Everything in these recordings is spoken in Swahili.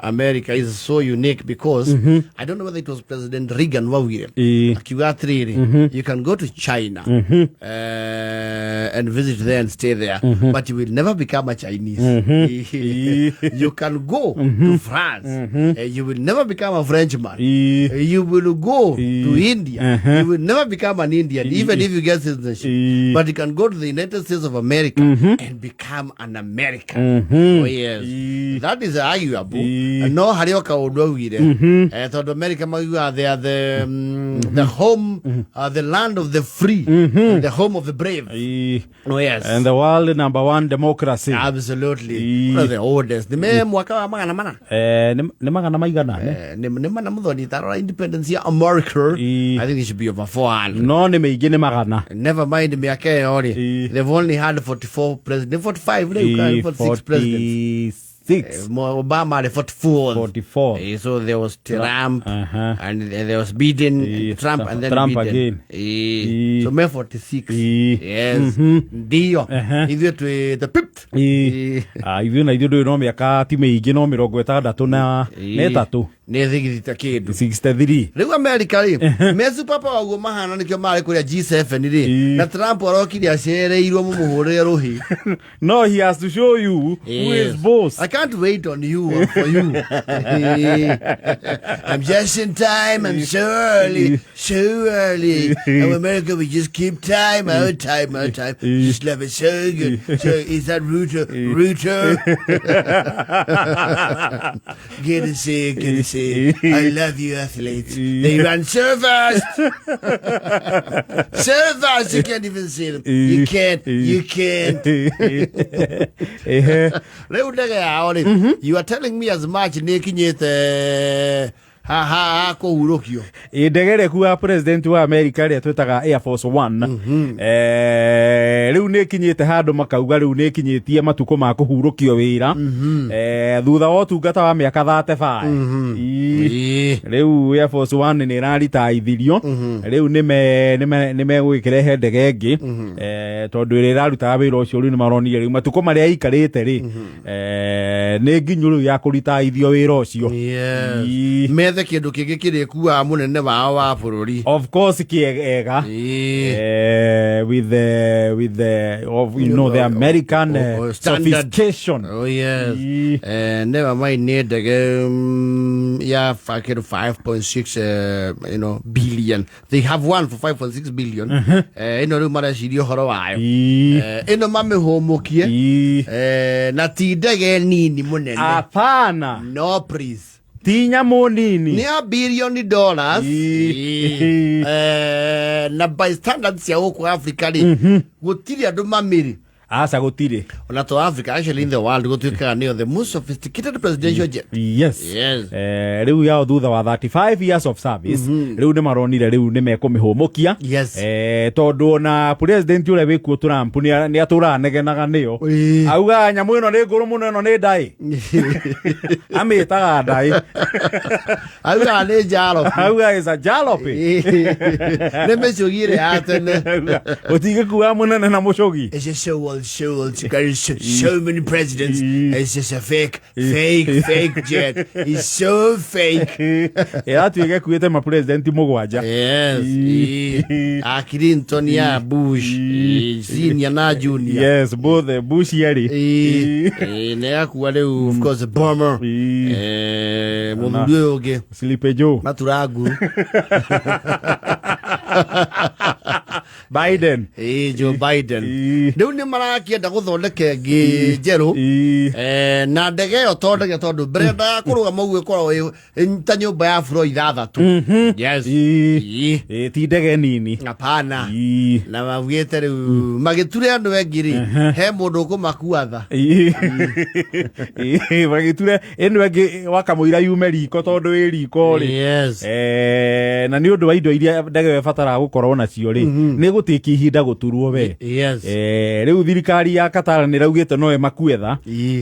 America is so unique because I don't know whether it was President Reagan wawire you can go to China and visit there and stay there but you will never become a Chinese. You can go to France you will never become a Frenchman. You will go to India you will never become an Indian even if you get citizenship. But you can go to the United States of America and become an American. Oh yes, that is arguable. No hario ka udwire to America they are the home the land of the free the home of the brave. Oh yes, and the world #1 democracy. Absolutely. One of the oldest. The me mwaka wa magana mana ne magana maigana ne mana muthoni taro independence ya America. I think it should be over 400. No ne meigi ne magana. Never mind me ake ori. They've only had 44 presidents, 45 46 presidents. Obama had 44. So there was Trump and there was Biden, Trump and then Trump Biden. Again. So May 46. Yes. Dio. Either to the pip. Even I do no miaka ti meigi no 63 na 3. Ne thigita kindu 63. Riu America ri mesu papa waguo mahana nikyo mari kuria G7 ri na Trump arokiri acereirwo mumuhurire ruhi. No, he has to show you who is boss. I can't wait on you or for you. I'm just in time. I'm so early. In America, we just keep time. Our time. Just love it so good. So is that Rooter? Get it sick. I love you, athletes. They run so fast. So fast you can't even see them. You can't. You are telling me as much nekinyete ko urokio ndegere kuwa president wa America ria twetaga Air Force One riu nekinyete handu makauga riu nekinyitie matuko ma kuhurukio wira thutha wa tungata wa miaka 35 riu Air Force One ni rarita ithirio riu nime gwikirehe ndege ingi tondu iraruta wira ucio riu ni maronire riu matuko maria ikarite ri ni nginyuru ya kurita ithio wira ucio methe kindu kingi kirikuwa munene wao wa bururi of course kiega with the of you know the American sophistication. Oh yes. Never mind ndege ya 5.6 billion. They have one for 5.6 billion. Ino mara shirio horo wayo ino mame homokie na ti ndege nini munene apana no please tinya monini ni $1 billion na by standards ya huko Africa gutiri andu mamiri asa gutiri ona to Africa actually in the world gutwika ni the most sophisticated presidential jet. Yes. Riu ya thutha wa 35 years of service riu ni maronire riu ni mekumihomokia tondu na president ule wiku Trump ni aturaneganaga niyo auga nyamu ino ni nguru muno ino ni ndai amitaga ndai auga ni jalo auga is a jalopy ne mecogire atene utigikuwa munene na mucogi show many presidents. It's just a fake jet. It's so fake. Tuige kuite ma president mugwanja. Yes. Clinton ya Bush. Senior na junior. Yes, both the Bush yari. Ne akuwa leo of course bomber. Mumudoge. Sleepy Joe. Maturagu. Biden. Joe Biden. Ndio ni maraki enda guthondeke ngejeru na ndege yo tondu brenda kuruga mogwe korwo ta nyumba ya Floyd 3. Yes. Ti ndege nini. Apana. Na mavugete riu magiture andu engiri he mundu kumakuatha. Magiture enu engi wakamuira yume riko tondu wi riko ri. Yes. Na ni undu wa indo iria ndege webatara gukorwo nacio ri ni gutiki ihinda guturwo we. Yes. Riu thirikari ya Qatar ni raugite no emakuetha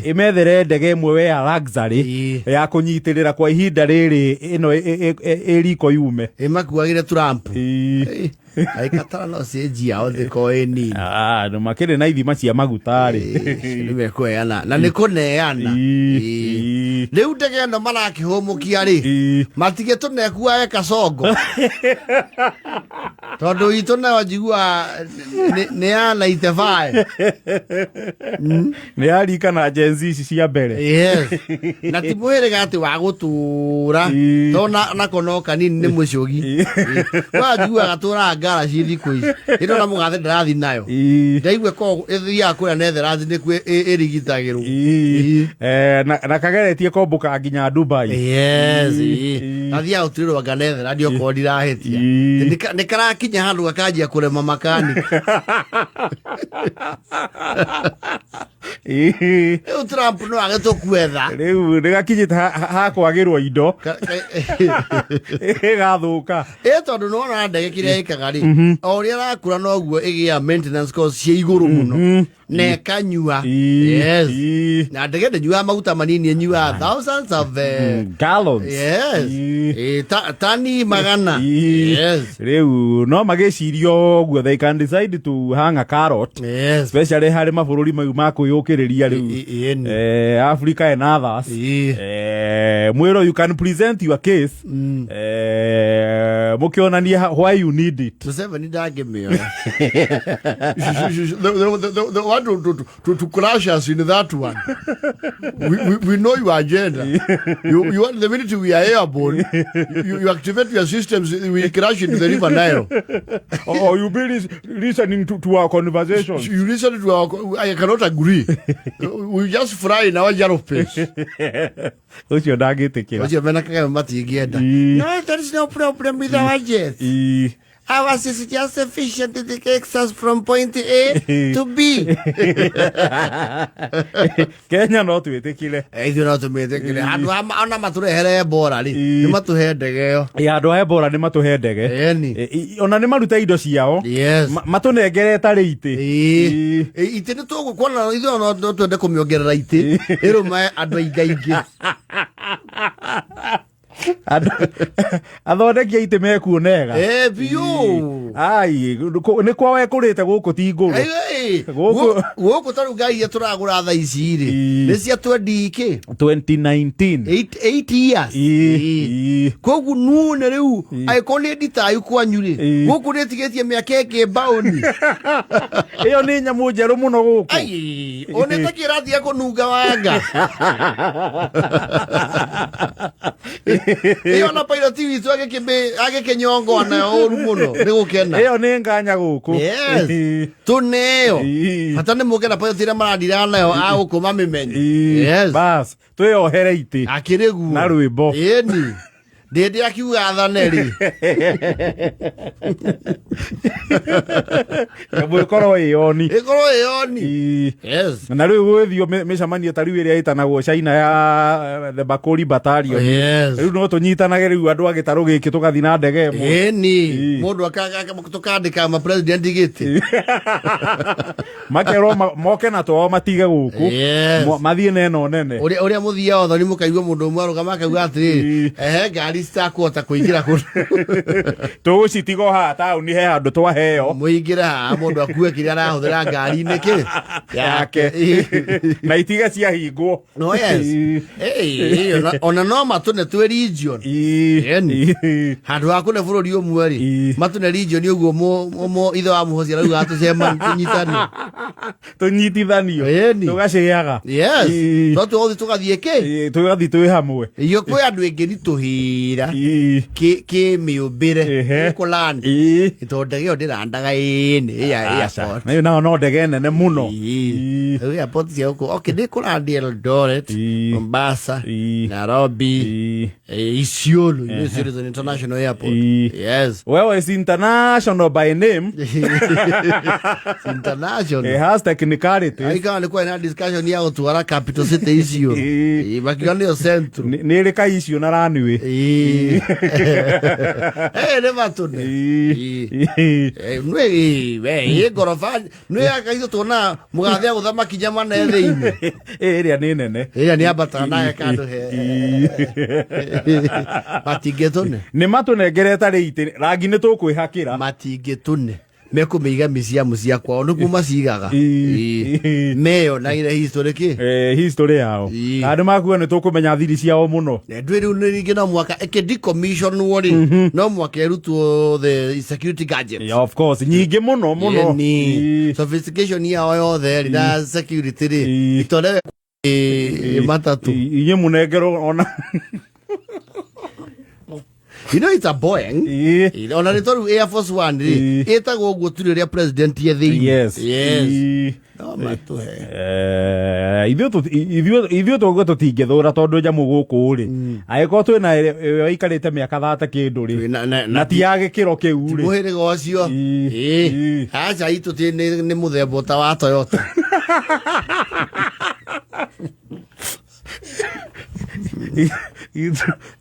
imethere ndege imwe we ya luxury ya kunyitirira kwa ihinda riri ino iriko yume emakuagire Trump aikatara no stage yao thiko eni no makire na ithima cia maguta ri nimekueana na nikuneana riu ndege no marakihumukia ri matige tunekuae kacongo tondu itu na njigua ni ana itefae ni arika na jenzi cia mbere yes na timuhire gati wa gutura to na kono kanini ni mucogi wa njigua gatura ngara ci thiku ici ino na mugathe ndarathi nayo ndaigwe ko ithia kuria netherathi ni kwe irigitagirwo na kageretie kombuka nginya Dubai yes athia utirwa ganethera ndio ko ndirahetia ni karakinya handu gakanjia kurema makani Trump no agetokwetha riu ndigakinyite ha kwagirwo indo gathuka tondu no na ndege kiria ikaga ri o ria rakura no guo igia maintenance cost cia iguru muno ne kanyua yes na ndege ndenyua maguta manini nyua thousands of gallons yes tani magana yes riu no magicirio guo they can decide to hang a carrot yes especially hari mabũrũri mau makuyukiriria riu Africa and others mwiro you can present your case mukionania why you need it Museveni ndangimio the want to crash us in that one we know your agenda you want the minute we are airborne you activate your systems we crash into the river Nile or you be listening to our conversations you listen to our I cannot agree we just fly in our yellow pace ucio ndagitikira ucio mena kaga matingienda no there is no problem with our jets ours is just sufficient to take us from point A to B. Kenya no twitikire ithu no tumitikire andu ona maturehere bora ri ni matuhe ndege yo andu he bora ni matuhe ndege ona ni maruta indo ciao matunengere tari iti iti ni tugukwona ithu no twende kumiongerera iti irume andu aingaingi athondekia ite mekuonega biu ai ni kwawe kurite guku ti nguru guku taru ngai turagura tha ici ri ni cia 20 2019 8 years kogu nune riu aikoni nditayu kwanyu ri guku ni tigetie miaka eke baoni iyo ni nyamu njeru muno guku ai one takirathia kununga wanga iyo na pilot witu age kenyongo na oru muno ni gukena iyo ni nganya guku yes tuneo hata ni mugena pilot ira marandira nayo agukuma mimenyi yes bas tweohere iti akiregu na rwimbo eni ndende akiuga thaneri mwikoro yoni yes na riu gwithio micamanie tariu iria itanagwo China ya the Bakori Battalion riu no tunyitanage riu andu agitaru giki tugathi na ndege eni mundu akaga tukandika ma president giti makero moke na to matige guku mathie neno nene uria muthia otho ni mukaigwa mundu mwaruga makauga atiri ngari stakwota kuingira ku tugucitigo ha tauni he handu twaheo muingira ha mundu akue kiria arahuthira ngari niki yake na itiga cia hingwo no yes ona no matune twe region handu akune bururi umwe ri matune region uguo mo ithe wa muhocia rau atucema tunyitithanio tugaciaga yes to tuthi tugathie ki tugathi twi hamwe iyo kwe andu engeri tuhira ki miumbire ko land to ndege ndirandaga ini ya sport na no ndege nene muno ya poti cia uko okay ni ko land Eldoret Mombasa Nairobi Isiolo is an international airport yes well it's international by name international it has technicality aika ni kwa na discussion ya utwara capital city Isiolo bakiona yo central ni rika icio na ranwe nä matåne nä ngoroba nä akaitå tuona må gathä a gå thamaki nyamane thä-inä ä rä a nä nene ä rä a nä ambataga nawe kandå matingä tå ne nä matå nengereta rä itä rangi nä tå kwä hakä ra matingä tå ne mekå mä iga mä ciamu cia kwao nä kuo macigaga meyonaire history kä history yao andå makua nä tå kå menya thiri ciao må no ndwä rä u nä ringä no mwaka ä decommissionwo rä no mwaka ärutwo the security gadgets of course nyingä må no må no sophistication yao yothe rä na security rä itorewe matatå inyä må nengerwo ona You know it's a Boeing. Ona rä tå Air Force One rä ĩtagwo guo turä rä a president ye thä no matå he ithuä tå guo tå tingä thå ra tondå nyamå gå kå rä agä korwo twä na ikarä te mä aka 30 kä ndå rä na ti ya gä kä ro kä u rä må hä rä ga å cio aca itå tä nä må themba ta wa Toyota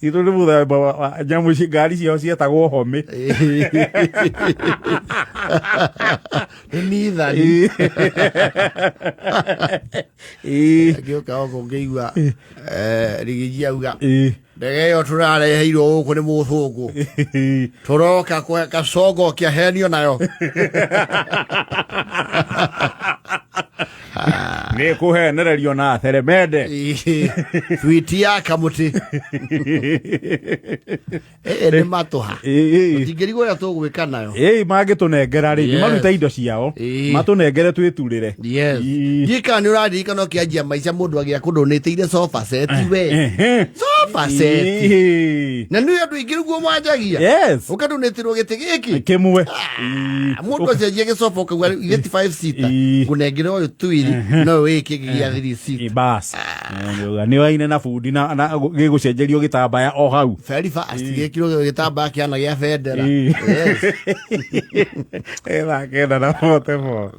itå nä må themba nyamå ngari ciao cietagwo home nithani ngä å ka oko ngä igua rigiji auga ndege ä yo tå rareheirwo gå kå nä må thå ngå tå roka gacongo kä ahenio nayo nä kå henererio na theremende twiti ya kamå tä nä matå ha tingä rigwo ä a tå gwä ka nayo mangä tå nengera rä nä maruta indo ciao matå nengere twä turä re ndiä kana nä å raririkana å kä anjia maica må ndå agä a kå ndå nä tä ire sofa set we sofa set na nä andå aingä guo manjagia å ka ndå nä tä rwo gä tä gä kä kä mwe må ndå acenjia gä coba å kaugua 5 seater gå nengere å yå twiri no wä kä gä gä a 3 seater bas nä waine na bundi na gä gå cenjerio gä tambaya o hau very fast gä kä rwo gä tambaya kä ana gä a bendera ä thakenda na mote mo